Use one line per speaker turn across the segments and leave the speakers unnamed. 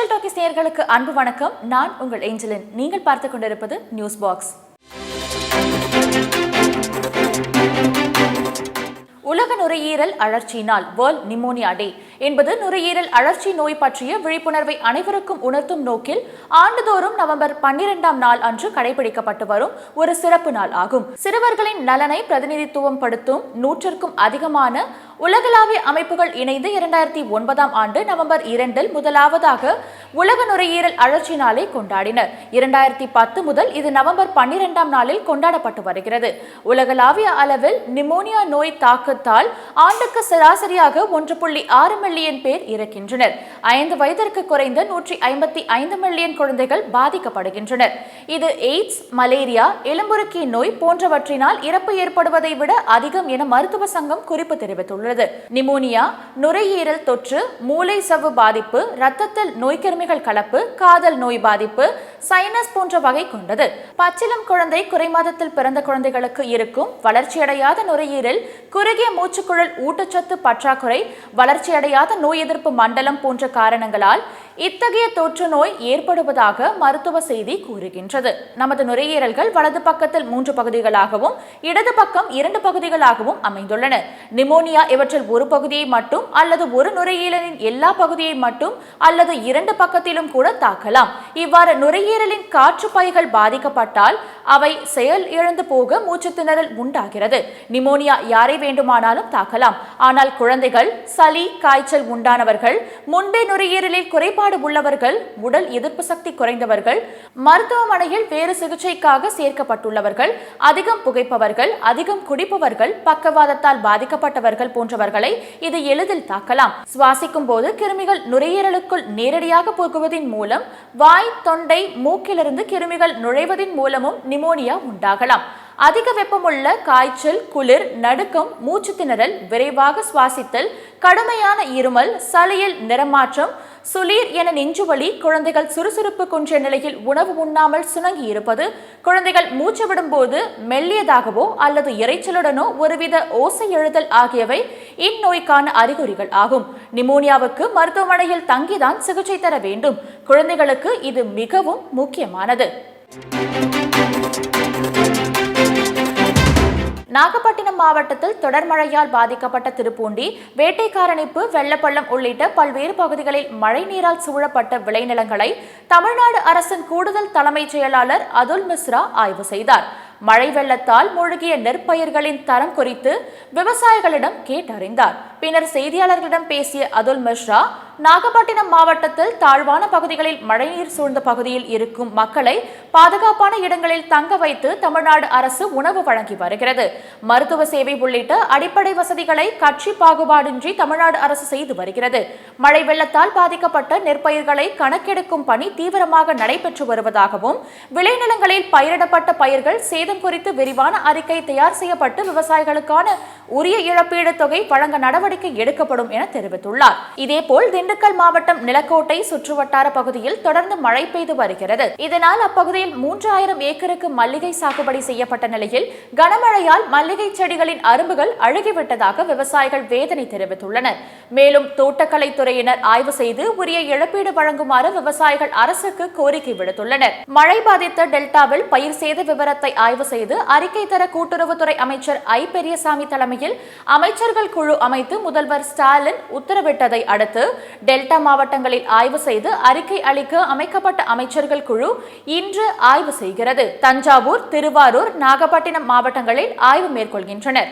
Social talkies நேயர்களுக்கு அன்பு வணக்கம். நான் உங்கள் ஏஞ்சலின். நீங்கள் பார்த்துக் கொண்டிருப்பது நியூஸ் பாக்ஸ். உலக நுரையீரல் அழற்சி நாள், வேர்ல்ட் நிமோனியா டே என்பது நுரையீரல் அழற்சி நோய் பற்றிய விழிப்புணர்வை அனைவருக்கும் உணர்த்தும் நோக்கில் ஆண்டுதோறும் நவம்பர் 12ஆம் நாள் அன்று கடைபிடிக்கப்பட்டு வரும் ஒரு சிறப்பு நாள் ஆகும். சிறுவர்களின் நலனை பிரதிநிதித்துவம் படுத்தும் 100க்கும் அதிகமான உலகளாவிய அமைப்புகள் இணைந்து 2009ஆம் ஆண்டு நவம்பர் 2 முதலாவதாக உலக நுரையீரல் அழற்சி நாளை கொண்டாடினர். 2010 முதல் இது நவம்பர் 12ஆம் நாளில் கொண்டாடப்பட்டு வருகிறது. உலகளாவிய அளவில் நிமோனியா நோய் தாக்கத்தால் ஆண்டுக்கு சராசரியாக 1.6 மில்லியன் பேர் இறக்கின்றனர். 5 வயதிற்கு குறைந்த 155 மில்லியன் குழந்தைகள் பாதிக்கப்படுகின்றனர். இது எய்ட்ஸ், மலேரியா, எலும்புருக்கி நோய் போன்றவற்றினால் இறப்பு ஏற்படுவதை விட அதிகம் என மருத்துவ சங்கம் குறிப்பு தெரிவித்துள்ளது. நிமோனியா, நுரையீரல் தொற்று, மூளை சவ்வு பாதிப்பு, இரத்தத்தில் நோய்க்கிருமிகள் கலப்பு, காதல் நோய் பாதிப்பு, சைனஸ் போன்ற வகை கொண்டது. பச்சிளம் குழந்தை, குறைமாதத்தில் பிறந்த குழந்தைகளுக்கு இருக்கும் வளர்ச்சியடையாத நுரையீரல், குறுகிய மூச்சுக்குழல் ஊட்டச்சத்து பற்றாக்குறை, வளர்ச்சியடையாத நோய் எதிர்ப்பு மண்டலம் போன்ற காரணங்களால் இத்தகைய தொற்று நோய் ஏற்படுவதாக மருத்துவ செய்தி கூறுகின்றது. நமது நுரையீரல்கள் வலது பக்கத்தில் 3 பகுதிகளாகவும் இடது பக்கம் 2 பகுதிகளாகவும் அமைந்துள்ளன. நிமோனியா இவற்றில் ஒரு பகுதியை மட்டும் அல்லது ஒரு நுரையீரலின் எல்லா பகுதியை மட்டும் அல்லது 2 பக்கத்திலும் கூட தாக்கலாம். இவ்வாறு நுரையீரலின் காற்று பைகள் பாதிக்கப்பட்டால் அவை செயல் இழந்து போக மூச்சு திணறல் உண்டாகிறது. நிமோனியா யாரை வேண்டுமானாலும் தாக்கலாம். ஆனால் குழந்தைகள், சளி, காய்ச்சல் உண்டானவர்கள், முன்பே நுரையீரலில் குறைபாடு உள்ளவர்கள், உடல் எதிர்ப்பு சக்தி குறைந்தவர்கள், மருத்துவமனையில் வேறு சிகிச்சைக்காக சேர்க்கப்பட்டுள்ளவர்கள், அதிகம் புகைப்பவர்கள், அதிகம் குடிப்பவர்கள், பக்கவாதத்தால் பாதிக்கப்பட்டவர்கள் போன்றவர்களை இது எளிதில் தாக்கலாம். சுவாசிக்கும் போது கிருமிகள் நுரையீரலுக்குள் நேரடியாக போகுவதன் மூலம் வாய், தொண்டை, மூக்கிலிருந்து கிருமிகள் நுழைவதன் மூலமும் நிமோனியா உண்டாகலாம். அதிக வெப்பமுள்ள காய்ச்சல், குளிர், நடுக்கம், மூச்சு திணறல், விரைவாக சுவாசித்தல், கடுமையான இருமல், சளியில் நிறமாற்றம், சுளீர் என நெஞ்சுவலி, குழந்தைகள் சுறுசுறுப்பு குன்றிய நிலையில் உணவு உண்ணாமல் சுணங்கி இருப்பது, குழந்தைகள் மூச்சு விடும்போது மெல்லியதாகவோ அல்லது இறைச்சலுடனோ ஒருவித ஓசை எழுதல் ஆகியவை இந்நோய்க்கான அறிகுறிகள் ஆகும். நிமோனியாவுக்கு மருத்துவமனையில் தங்கிதான் சிகிச்சை தர வேண்டும். குழந்தைகளுக்கு இது மிகவும் முக்கியமானது. நாகப்பட்டினம் மாவட்டத்தில் தொடர் மழையால் பாதிக்கப்பட்ட திருப்பூண்டி, வேட்டைக்காரனிப்பு, வெள்ளப்பள்ளம் உள்ளிட்ட பல்வேறு பகுதிகளில் மழை நீரால் சூழப்பட்ட விளைநிலங்களை தமிழ்நாடு அரசின் கூடுதல் தலைமைச் செயலாளர் அதுல் மிஸ்ரா ஆய்வு செய்தார். மழை வெள்ளத்தால் மூழ்கிய நெற்பயிர்களின் தரம் குறித்து விவசாயிகளிடம் கேட்டறிந்தார். பின்னர் செய்தியாளர்களிடம் பேசிய அதுல் மிஸ்ரா, நாகப்பட்டினம் மாவட்டத்தில் தாழ்வான பகுதிகளில் மழைநீர் சூழ்ந்த பகுதியில் இருக்கும் மக்களை பாதுகாப்பான இடங்களில் தங்க வைத்து தமிழ்நாடு அரசு உணவு வழங்கி வருகிறது. மருத்துவ சேவை உள்ளிட்ட அடிப்படை வசதிகளை கட்சி பாகுபாடின்றி தமிழ்நாடு அரசு செய்து வருகிறது. மழை வெள்ளத்தால் பாதிக்கப்பட்ட நெற்பயிர்களை கணக்கெடுக்கும் பணி தீவிரமாக நடைபெற்று வருவதாகவும், விளைநிலங்களில் பயிரிடப்பட்ட பயிர்கள் சேதம் குறித்து விரிவான அறிக்கை தயார் செய்யப்பட்டு விவசாயிகளுக்கான உரிய இழப்பீடு தொகை வழங்க நடவடிக்கை எடுக்கப்படும் என தெரிவித்துள்ளார். இதேபோல் திண்டுக்கல் மாவட்டம் நிலக்கோட்டை சுற்றுவட்டார பகுதியில் தொடர்ந்து மழை பெய்து வருகிறது. இதனால் அப்பகுதியில் 3000 ஏக்கருக்கு மல்லிகை சாகுபடி செய்யப்பட்ட நிலையில் கனமழையால் மல்லிகை செடிகளின் அரும்புகள் அழுகிவிட்டதாக விவசாயிகள் வேதனை தெரிவித்துள்ளனர். மேலும் தோட்டக்கலை துறையினர் ஆய்வு செய்து உரிய இழப்பீடு வழங்குமாறு விவசாயிகள் அரசுக்கு கோரிக்கை விடுத்துள்ளனர். மழை பாதித்த டெல்டாவில் பயிர் சேத விவரத்தை ஆய்வு செய்து அறிக்கை தர கூட்டுறவுத்துறை அமைச்சர் ஐ. பெரியசாமி தலைமையில் அமைச்சர்கள் குழு அமைத்து முதல்வர் ஸ்டாலின் உத்தரவிட்டதை அடுத்து டெல்டா மாவட்டங்களில் ஆய்வு செய்து அறிக்கை அளிக்க அமைக்கப்பட்ட அமைச்சர்கள் குழு இன்று ஆய்வு செய்கிறது. தஞ்சாவூர், திருவாரூர், நாகப்பட்டினம் மாவட்டங்களில் ஆய்வு மேற்கொள்கின்றனர்.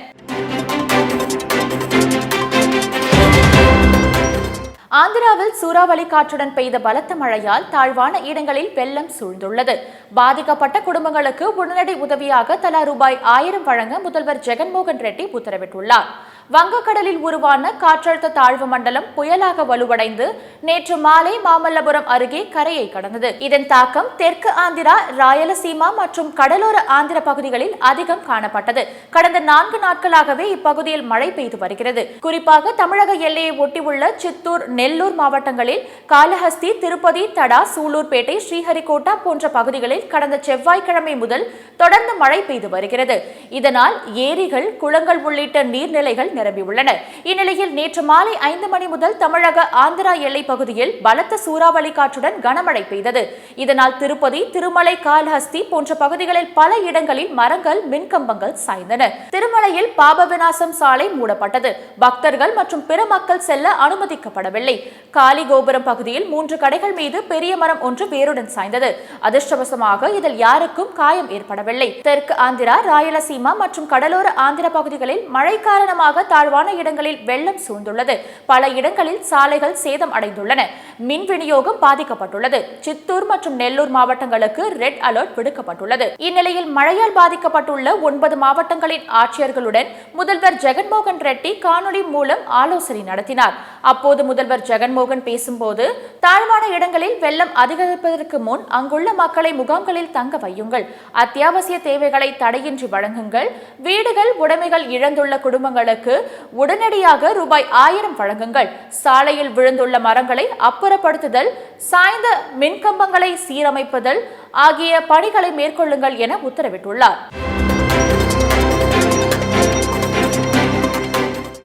ஆந்திராவில் சூறாவளி காற்றுடன் பெய்த பலத்த மழையால் தாழ்வான இடங்களில் வெள்ளம் சூழ்ந்துள்ளது. பாதிக்கப்பட்ட குடும்பங்களுக்கு உடனடி உதவியாக தலா ரூபாய் 1000 வழங்க முதல்வர் ஜெகன்மோகன் ரெட்டி உத்தரவிட்டுள்ளார். வங்கக்கடலில் உருவான காற்றழுத்த தாழ்வு மண்டலம் புயலாக வலுவடைந்து நேற்று மாலை மாமல்லபுரம் அருகே கரையை கடந்தது. இதன் தாக்கம் தெற்கு ஆந்திரா, ராயலசீமா மற்றும் கடலோர ஆந்திர பகுதிகளில் அதிகம் காணப்பட்டது. கடந்த 4 நாட்களாகவே இப்பகுதியில் மழை பெய்து வருகிறது. குறிப்பாக தமிழக எல்லையை ஒட்டியுள்ள சித்தூர், நெல்லூர் மாவட்டங்களில் காளஹஸ்தி, திருப்பதி, தடா, சூலூர்பேட்டை, ஸ்ரீஹரிகோட்டா போன்ற பகுதிகளில் கடந்த செவ்வாய்க்கிழமை முதல் தொடர்ந்து மழை பெய்து வருகிறது. இதனால் ஏரிகள், குளங்கள் உள்ளிட்ட நீர்நிலைகள் நிரம்பியுள்ளனர். இந்நிலையில் நேற்று மாலை 5 மணி முதல் தமிழக ஆந்திரா எல்லை பகுதியில் பலத்த சூறாவளி காற்றுடன் கனமழை பெய்தது. இதனால் திருப்பதி, திருமலை, கால்ஹஸ்தி போன்ற பகுதிகளில் பல இடங்களில் மரங்கள், மின்கம்பங்கள் சாய்ந்தன. திருமலையில் பாப விநாசம் சாலை மூடப்பட்டது. பக்தர்கள் மற்றும் பிற மக்கள் செல்ல அனுமதிக்கப்படவில்லை. காலி கோபுரம் பகுதியில் 3 கடைகள் மீது பெரிய மரம் ஒன்று வேருடன் சாய்ந்தது. அதிர்ஷ்டவசமாக இதில் யாருக்கும் காயம் ஏற்படவில்லை. தெற்கு ஆந்திரா, ராயலசீமா மற்றும் கடலோர ஆந்திர பகுதிகளில் மழை காரணமாக தாழ்வான இடங்களில் வெள்ளம் சூழ்ந்துள்ளது. பல இடங்களில் சாலைகள் சேதம் அடைந்துள்ளன. மின் விநியோகம் பாதிக்கப்பட்டுள்ளது. சித்தூர் மற்றும் நெல்லூர் மாவட்டங்களுக்கு ரெட் அலர்ட் விடுக்கப்பட்டுள்ளது. இந்நிலையில் மழையால் பாதிக்கப்பட்டுள்ள 9 மாவட்டங்களின் ஆட்சியர்களுடன் முதல்வர் ஜெகன்மோகன் ரெட்டி காணொலி மூலம் ஆலோசனை நடத்தினார். அப்போது முதல்வர் ஜெகன்மோகன் பேசும்போது, தாழ்வான இடங்களில் வெள்ளம் அதிகரிப்பதற்கு முன் அங்குள்ள மக்களை முகாம்களில் தங்க வையுங்கள். அத்தியாவசிய தேவைகளை தடையின்றி வழங்குங்கள். வீடுகள், உடைமைகள் இழந்துள்ள குடும்பங்களுக்கு உடனடியாக ரூபாய் 1000 வழங்குங்கள். சாலையில் விழுந்துள்ள மரங்களை அப்புறப்படுத்துதல், சாய்ந்த மின்கம்பங்களை சீரமைப்பதல் ஆகிய பணிகளை மேற்கொள்ளுங்கள் என உத்தரவிட்டுள்ளார்.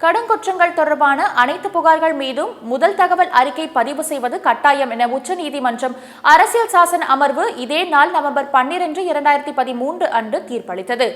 கடன்குற்றங்கள் தொடர்பான அனைத்து புகார்கள் மீதும் முதல் தகவல் அறிக்கை பதிவு செய்வது கட்டாயம் என உச்சநீதிமன்றம் அரசியல் சாசன அமர்வு இதே நாள் நவம்பர் 12, 2013 அன்று தீர்ப்பளித்தது.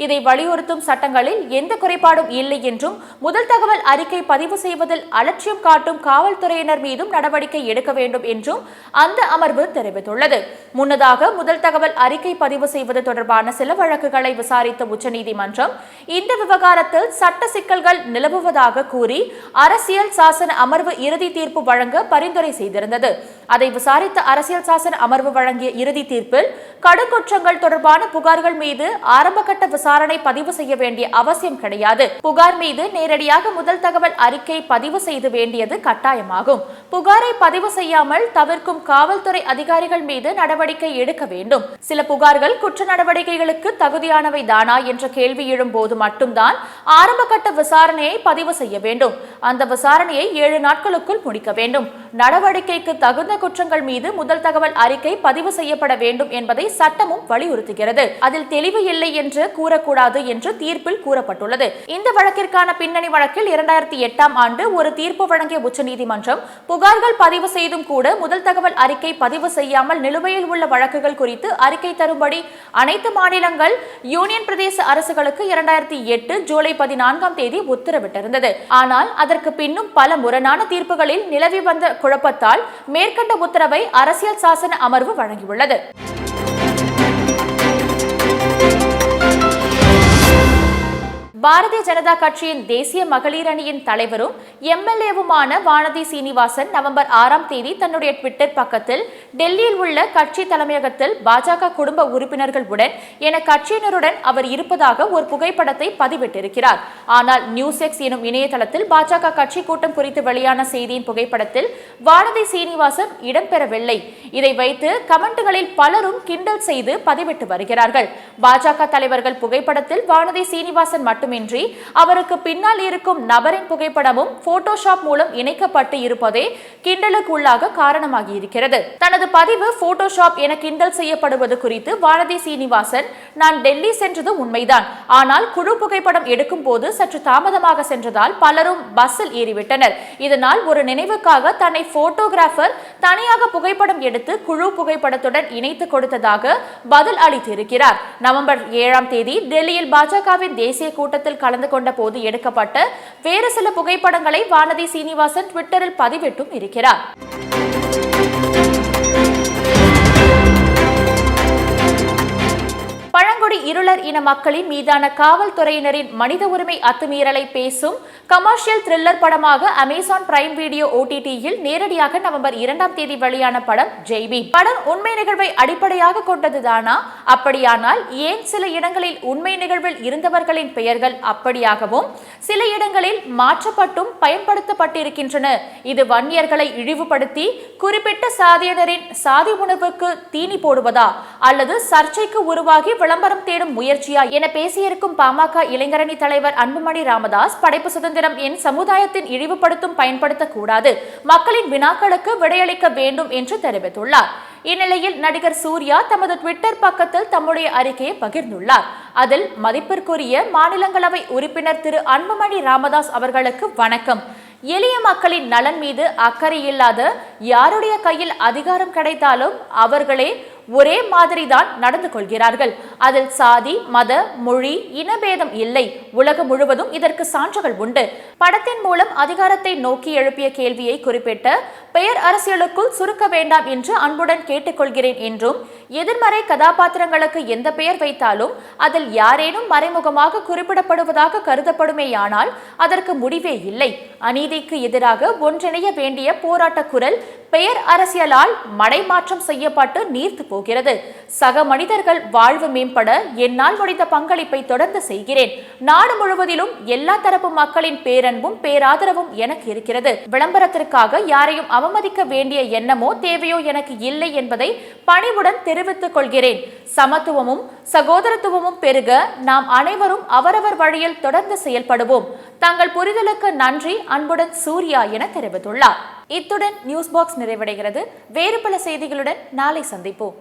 இதை வலியுறுத்தும் சட்டங்களில் எந்த குறைபாடும் இல்லை என்றும் முதல் தகவல் அறிக்கை பதிவு செய்வதில் அலட்சியம் காட்டும் காவல்துறையினர் மீதும் நடவடிக்கை எடுக்க வேண்டும் என்றும் அந்த அமர்வு தெரிவித்துள்ளது. முன்னதாக முதல் தகவல் அறிக்கை பதிவு செய்வது தொடர்பான சில வழக்குகளை விசாரித்த உச்சநீதிமன்றம் இந்த விவகாரத்தில் சட்ட சிக்கல்கள் நிலவுவதாக கூறி அரசியல் சாசன அமர்வு இறுதி தீர்ப்பு வழங்க பரிந்துரை செய்திருந்தது. அதை விசாரித்த அரசியல் சாசன அமர்வு வழங்கிய இறுதி தீர்ப்பில் கடுங்குற்றங்கள் தொடர்பான புகார்கள் மீது ஆரம்பகட்ட விசாரணை பதிவு செய்ய வேண்டிய அவசியம் கிடையாது. புகார் மீது நேரடியாக முதல் தகவல் அறிக்கை பதிவு செய்து வேண்டியது கட்டாயமாகும். புகாரை பதிவு செய்யாமல் தவிர்க்கும் காவல்துறை அதிகாரிகள் மீது நடவடிக்கை எடுக்க வேண்டும். சில புகார்கள் குற்ற நடவடிக்கைகளுக்கு தகுதியானவை தானா என்ற கேள்வி எழும்போது மட்டும்தான் ஆரம்பகட்ட விசாரணையை பதிவு செய்ய வேண்டும். அந்த விசாரணையை 7 நாட்களுக்குள் முடிக்க வேண்டும். நடவடிக்கைக்கு தகுந்த குற்றங்கள் மீது முதல் தகவல் அறிக்கை பதிவு செய்யப்பட வேண்டும் என்பதை சட்டமும் வலியுறுத்துகிறது. அதில் தெளிவு இல்லை என்று கூறக்கூடாது என்று தீர்ப்பில் கூறப்பட்டுள்ளது. இந்த வழக்கிற்கான பின்னணி வழக்கில் 2008ஆம் ஆண்டு ஒரு தீர்ப்பு வழங்கிய உச்சநீதிமன்றம் புகார்கள் பதிவு செய்தும் கூட முதல் தகவல் அறிக்கை பதிவு செய்யாமல் நிலுவையில் உள்ள வழக்குகள் குறித்து அறிக்கை தரும்படி அனைத்து மாநிலங்கள், யூனியன் பிரதேச அரசுகளுக்கு 2008 ஜூலை 14ஆம் தேதி உத்தரவிட்டிருந்தது. ஆனால் அதற்கு பின்னும் பல முரணான தீர்ப்புகளில் நிலவி வந்த குழப்பத்தால் மேற்கண்ட உத்தரவை அரசியல் சாசன அமர்வு வழங்கியுள்ளது. பாரதிய ஜனதா கட்சியின் தேசிய மகளிர் அணியின் தலைவரும் எம்எல்ஏவுமான வானதி சீனிவாசன் நவம்பர் 6ஆம் தேதி தன்னுடைய ட்விட்டர் பக்கத்தில் டெல்லியில் உள்ள கட்சி தலைமையகத்தில் பாஜக குடும்ப உறுப்பினர்கள் உடன் என கட்சியினருடன் அவர் இருப்பதாக ஒரு புகைப்படத்தை பதிவிட்டிருக்கிறார். ஆனால் நியூஸ்எக்ஸ் எனும் இணையதளத்தில் பாஜக கட்சி கூட்டம் குறித்து வெளியான செய்தியின் புகைப்படத்தில் வானதி சீனிவாசன் இடம்பெறவில்லை. இதை வைத்து கமெண்ட்களில் பலரும் கிண்டல் செய்து பதிவிட்டு வருகிறார்கள். பாஜக தலைவர்கள் புகைப்படத்தில் வானதி சீனிவாசன் மட்டும் அவருக்கு பின்னால் இருக்கும் நபரின் புகைப்படமும் போட்டோஷாப் மூலம் இணைக்கப்பட்டு இருப்பதே கிண்டலுக்கு உள்ளாக காரணமாகி இருக்கிறது. தனது பதிவு போட்டோஷாப் என கிண்டல் செய்யப்படுவது குறித்து வானதி சீனிவாசன், நான் டெல்லி சென்றது உண்மைதான், ஆனால் குழு புகைப்படம் எடுக்கும் போது சற்று தாமதமாக சென்றதால் பலரும் பஸ்ஸில் ஏறிவிட்டனர். இதனால் ஒரு நினைவுக்காக தன்னை போட்டோகிராஃபர் தனியாக புகைப்படம் எடுத்து குழு புகைப்படத்துடன் இணைத்து கொடுத்ததாக பதில் அளித்திருக்கிறார். நவம்பர் 7ஆம் தேதி டெல்லியில் பாஜகவின் தேசிய கூட்டத்தில் கலந்து கொண்ட போது எடுக்கப்பட்ட வேறு சில புகைப்படங்களை வானதி சீனிவாசன் ட்விட்டரில் பதிவிட்டும் இருக்கிறார். பழங்குடி இருளர் இன மக்களின் மீதான காவல்துறையினரின் மனித உரிமை அத்துமீறலை பேசும் கமர்ஷியல் த்ரில்லர் படமாக அமேசான் பிரைம் வீடியோ OTT-யில் நேரடியாக நவம்பர் 2ஆம் தேதி வெளியான படம் ஜெய்பி. படம் உண்மை நிகழ்வை அடிப்படையாக கொண்டதுதானா? அப்படியானால் ஏன் சில இடங்களில் உண்மை நிகழ்வில் இருந்தவர்களின் பெயர்கள் அப்படியாகவும் சில இடங்களில் மாற்றப்பட்டும் பயன்படுத்தப்பட்டிருக்கின்றன? இது வன்னியர்களை இழிவுபடுத்தி குறிப்பிட்ட சாதியினரின் சாதி உணர்வுக்கு தீனி போடுவதா அல்லது சர்ச்சைக்கு உருவாகி விளம்பரம் தேடும் முயற்சியா என பேசியிருக்கும் பாமக இளைஞரணி தலைவர் அன்புமணி ராமதாஸ், படைப்பு சுதந்திரம் என் சமுதாயத்தின் இழிவுபடுத்தும் பயன்படுத்தக்கூடாது, மக்களின் வினாக்களுக்கு விடையளிக்க வேண்டும் என்று தெரிவித்துள்ளார். இந்நிலையில் நடிகர் சூர்யா தமது ட்விட்டர் பக்கத்தில் தம்முடைய அறிக்கையை பகிர்ந்துள்ளார். அதில் மதிப்பிற்குரிய மாநிலங்களவை உறுப்பினர் திரு அன்புமணி ராமதாஸ் அவர்களுக்கு வணக்கம். எளிய மக்களின் நலன் மீது அக்கறை இல்லாத யாருடைய கையில் அதிகாரம் கிடைத்தாலும் அவர்களே ஒரே மாதிரிதான் நடந்து கொள்கிறார்கள். அதில் சாதி, மத, மொழி, இனபேதம் இல்லை. உலகம் முழுவதும் இதற்கு சான்றுகள் உண்டு. படத்தின் மூலம் அதிகாரத்தை நோக்கி எழுப்பிய கேள்வியை குறிப்பிட்ட பெயர் அரசியலுக்குள் சுருக்க வேண்டாம் என்று அன்புடன் கேட்டுக்கொள்கிறேன் என்றும், எதிர்மறை கதாபாத்திரங்களுக்கு எந்த பெயர் வைத்தாலும் அதில் யாரேனும் மறைமுகமாக குறிப்பிடப்படுவதாக கருதப்படுமேயானால் அதற்கு முடிவே இல்லை. அநீதிக்கு எதிராக ஒன்றிணைய வேண்டிய போராட்ட குரல் பெயர் அரசியலால் மடைமாற்றம் செய்யப்பட்டு நீர்த்து போகிறது. சக மனிதர்கள் வாழ்வு மேம்பட என்னால் முடிந்த பங்களிப்பை தொடர்ந்து செய்கிறேன். நாடு முழுவதிலும் எல்லா தரப்பு மக்களின் பேரன்பும் பேராதரவும் எனக்கு இருக்கிறது. விளம்பரத்திற்காக யாரையும் அவமதிக்க வேண்டிய எண்ணமோ தேவையோ எனக்கு இல்லை என்பதை பணிவுடன் தெரிவித்துக் கொள்கிறேன். சமத்துவமும் சகோதரத்துவமும் பெருக நாம் அனைவரும் அவரவர் வழியில் தொடர்ந்து செயல்படுவோம். தங்கள் புரிதலுக்கு நன்றி. அன்புடன் சூர்யா என தெரிவித்துள்ளார். இத்துடன் நியூஸ் பாக்ஸ் நிறைவடைகிறது. வேறு பல செய்திகளுடன் நாளை சந்திப்போம்.